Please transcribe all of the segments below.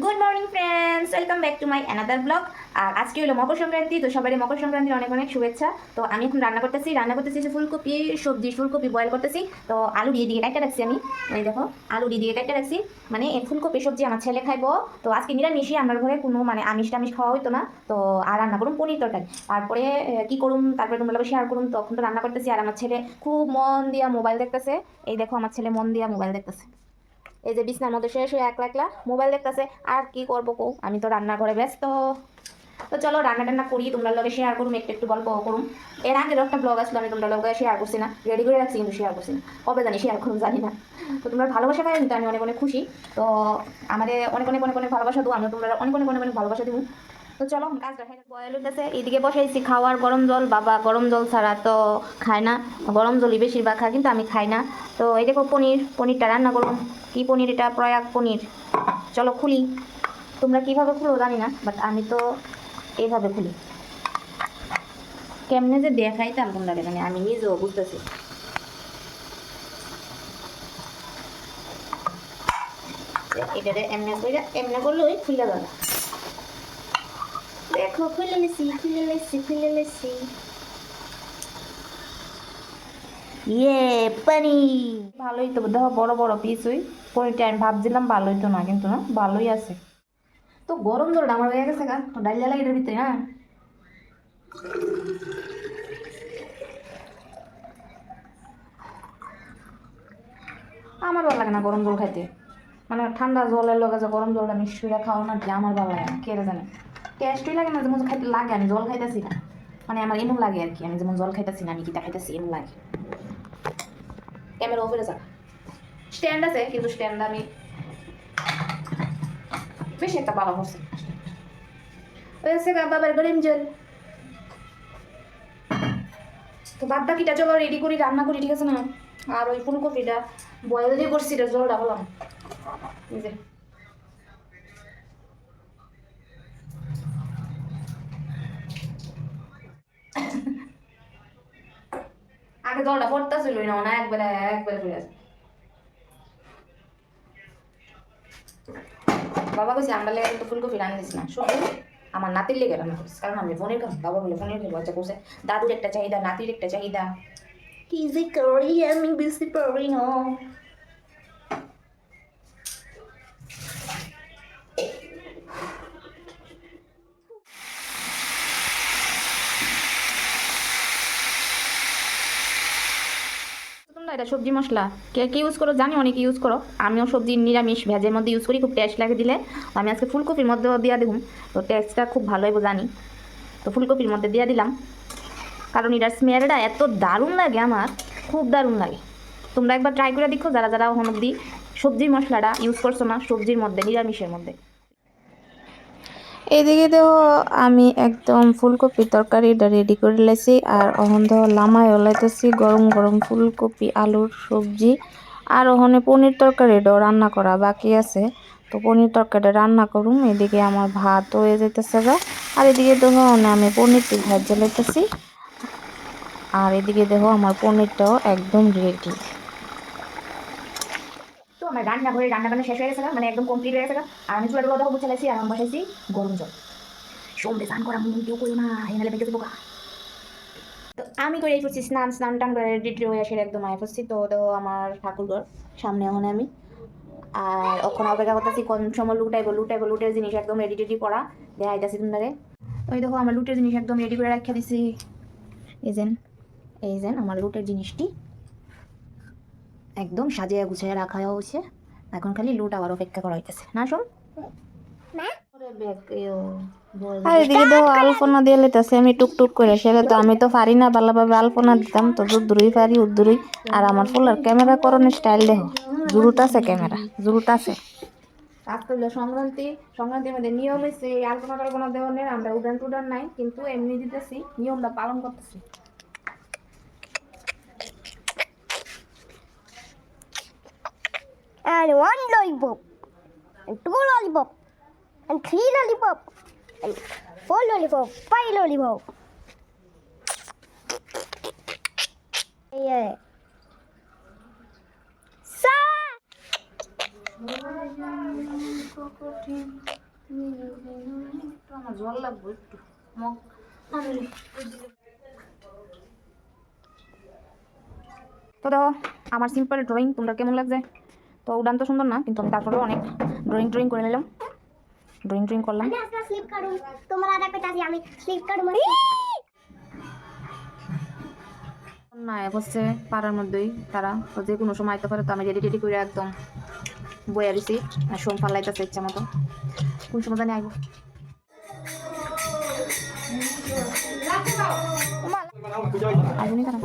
Good morning friends, welcome back to my another blog. আর আজকে হলো মকর সংক্রান্তি, তো সবারই মকর সংক্রান্তির অনেক অনেক শুভেচ্ছা। তো আমি এখন রান্না করতেছি যে ফুলকপি সবজি, ফুলকপি বয়েল করতেছি। তো আলু দিয়ে দিয়ে কাটতে রাখছি আমি। এই দেখো, আলু দিয়ে দিয়ে কাটতে রাখছি। মানে এই ফুলকপি সবজি আমার ছেলে খাইবো। তো আজকে নিরামিষই, আমার ঘরে কোনো মানে আমিষ টামিষ খাওয়া হইতো না। তো আর রান্না করুন পনির তরকারি। তারপরে কি করুম, তারপরে তোমরা শেয়ার করুন। তখন তো রান্না করতেছি আর আমার ছেলে খুব মন দিয়া মোবাইল দেখতেছে। এই দেখো, আমার ছেলে মন দিয়া মোবাইল দেখতেছে। এই যে বিছনার মধ্যে শুয়ে শুয়ে একলা একলা মোবাইল দেখতেছে। আর কি করবো কো, আমি তো রান্নাঘরে ব্যস্ত। তো চলো রান্না টান্না করি, তোমরা লগে শেয়ার করুম, একটু একটু গল্প করুম। এর আগের একটা ব্লগ আসলো, আমি তোমরা লগে শেয়ার করছি না, রেডি করে রাখছি কিন্তু শেয়ার করছি না। কবে জানি শেয়ার করুন জানি না। তো তোমরা ভালোবাসা পাই, কিন্তু আমি অনেক অনেক খুশি। তো আমাদের অনেক অনেক অনেক অনেক ভালোবাসা দেবো, আমি তোমরা অনেক অনেক অনেক অনেক ভালোবাসা দিব। তো চলো কাজটা বয়েল হইতেছে, এইদিকে বসাইছি খাওয়ার গরম জল। বাবা গরম জল ছাড়া তো খায় না, গরম জলই বেশিরভাগ খায়, কিন্তু আমি খাই না। তো এই দেখো পনিরটা রান্না করুন। কি পনির এটা? প্রয়াগ পনির। চলো খুলি। তোমরা কিভাবে খুলো জানি না, বাট আমি তো এইভাবে খুলি। কেমনে যে দেখাইতাম তোমরা, মানে আমি নিজেও বুঝতেছি। এটারে এমনি করে এমনি করলেই খুলে যাবে। দেখো খুলে লেছি, খুলে লেছি, খুলে লেছি। ইয়ে পনির ভালোই তো, দেখো বড় বড় পিস ওই পনিরটা আমি ভাবছিলাম ভালোই তো না, কিন্তু না ভালোই আছে। তো গরম জলটা আমার হয়ে গেছে গা, ডালিয়া লাগে এটার ভিতরে। হ্যাঁ, আমার ভালো লাগে না গরম জল খাইতে। মানে ঠান্ডা জলের লগে যে গরম জলটা মিশিয়ে খাও না, কি আমার ভালো লাগে না, কে জানে। টেস্টই লাগে না, যেমন খাইতে লাগে আমি জল খাইতেছি না। মানে আমার এমন লাগে আর কি, আমি যেমন জল খাইতেছি না, আমি কিটা খাইতেছি এমন লাগে। ক্যামেরা ওপরে যাক। স্ট্যান্ড আছে, কিন্তু স্ট্যান্ড আমি বেশি একটা ভালো করছি। ওই আছে বাবার গরম জল। তো বাদ বাকিটা চলো রেডি করি, রান্না করি, ঠিক আছে না? আর ওই ফুলকপিটা বয়েল দিয়ে করছি, এটা জলটা হলাম। এই যে আগে জলটা পড়তেছিল না, না একবারে একবারে ফিরে আসে। বাবা কইছে আমরা লেগে তো ফুলকপি রান্না দিস না, শুধু আমার নাতির লেগে রান্না করছিস, কারণ আমি পনির খাবো। বাবা বলে পনির খেয়ে বাচ্চা করছে, দাদুর একটা চাহিদা, নাতির একটা চাহিদা। কি যে করি আমি বুঝতে পারি না। তোমরা এটা সবজি মশলা কে কে ইউজ করো জানি, অনেকে ইউজ করো। আমিও সবজি নিরামিষ ভেজের মধ্যে ইউজ করি, খুব টেস্ট লাগে দিলে। তো আমি আজকে ফুলকপির মধ্যে দিয়ে দেখুন, তো টেস্টটা খুব ভালোই জানি। তো ফুলকপির মধ্যে দিয়ে দিলাম, কারণ এটার স্মেলটা এত দারুণ লাগে আমার, খুব দারুণ লাগে। তোমরা একবার ট্রাই করে দেখো, যারা যারা ওখান অব্দি সবজির মশলাটা ইউজ করছো না সবজির মধ্যে, নিরামিষের মধ্যে। এদিকে দেখো আমি একদম ফুলকপি তরকারিটা রেডি করে লেছি। আর ওখান দেখো লামাই ওলাইতেছি গরম গরম ফুলকপি আলুর সবজি। আর ওখানে পনির তরকারিটাও রান্না করা বাকি আছে। তো পনির তরকারিটা রান্না করুম, এদিকে আমার ভাত হয়ে যেতেছে গা। আর এদিকে দেখো আমি পনিরটি ভেজে লাইতেছি। আর এদিকে দেখো আমার পনিরটাও একদম রেডি। তো আমার রান্না ঘরে রান্না বান্না শেষ হয়ে গেছে, মানে একদম কমপ্লিট হয়ে গেছে। আর আমি চুলাটা দেখো বুঝে লাইছি, আর আমি বসাইছি গরম জল। সন্ধ্যে স্নান করা মন কেউ করো না, হেনালে বেঁকে দেবো। তো আমি করে পড়ছি স্নান স্নান টান করে রেডি হয়ে আসে একদম আয় পড়ছি। তো দেখো আমার ঠাকুরঘর সামনে ওখানে আমি। আর ওখানে অপেক্ষা করতেছি কোন সময় লুটাইবো লুটের জিনিস একদম রেডি টেডি করা দেখাইতেছি তোমাদের। ওই দেখো আমার লুটের জিনিস একদম রেডি করে রাখিয়া দিছি। এই যে আমার লুটের জিনিসটি একদম সাজিয়ে গুছিয়ে রাখা হয়েছে। এখন খালি লুট আবার অপেক্ষা করা হইতেছে না, শোন না। আর এদিকে দেখো আলপনা দিয়ে লেতেছে আমি টুকটুক করে, সেটা তো আমি তো পারি না ভালোভাবে আলপনা দিতাম, তো যদ্দুরই পারি উদ্দুরই। আর আমার ফুলার ক্যামেরা করণের স্টাইল দেখো, জুরুত আছে ক্যামেরা, জুরুত আছে। আজকে হলো সংক্রান্তি। সংক্রান্তির মধ্যে নিয়ম হচ্ছে এই আলপনা টালপনা দেওয়ানের, আমরা উডান টুডান নাই, কিন্তু এমনি দিতেছি, নিয়মটা পালন করতেছি। And one lollipop, and two lollipop, and three lollipop, and four lollipop, five lollipop. Yeah. Sa. আমার জল লাগবে একটু তো দেখো আমার সিম্পল ড্রয়িং তোমরা কেমন লাগছে? তো উড়ান তো সুন্দর না, কিন্তু আমি তারপরেও অনেক ড্রয়িং করে নিলাম, ড্রয়িং করলাম। আমি আজকে স্লিপ কাটুম, তোমরা আর একটা কাজে আমি স্লিপ কাটুম। না হচ্ছে পাড়ার মধ্যেই তারা, তো যে কোনো সময় আইতে পারে। তো আমি রেডি করে একদম বইয়া দিছি, সোম ফালাইতেছে ইচ্ছা মতো, কোন সময় জানি আইব। আইবনি তারা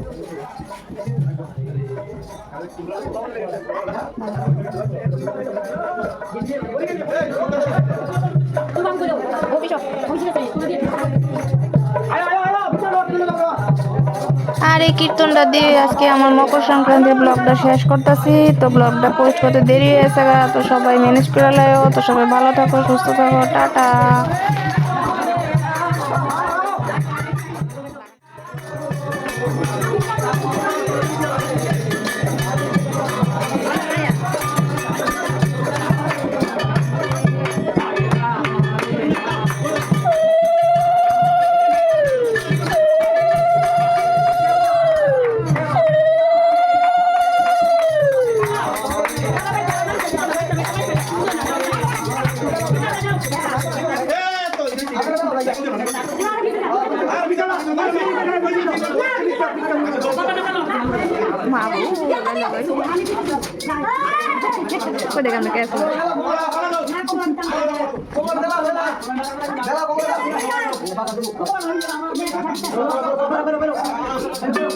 আর এই কীর্তনটা দিয়ে আজকে আমার মকর সংক্রান্তির ব্লগটা শেষ করতেছি। তো ব্লগটা পোস্ট করতে দেরি হয়েছে, তো সবাই ম্যানেজ করে লাও। তো সবাই ভালো থাকো, সুস্থ থাকো, টাটা। দেখে আমরা কে বেলা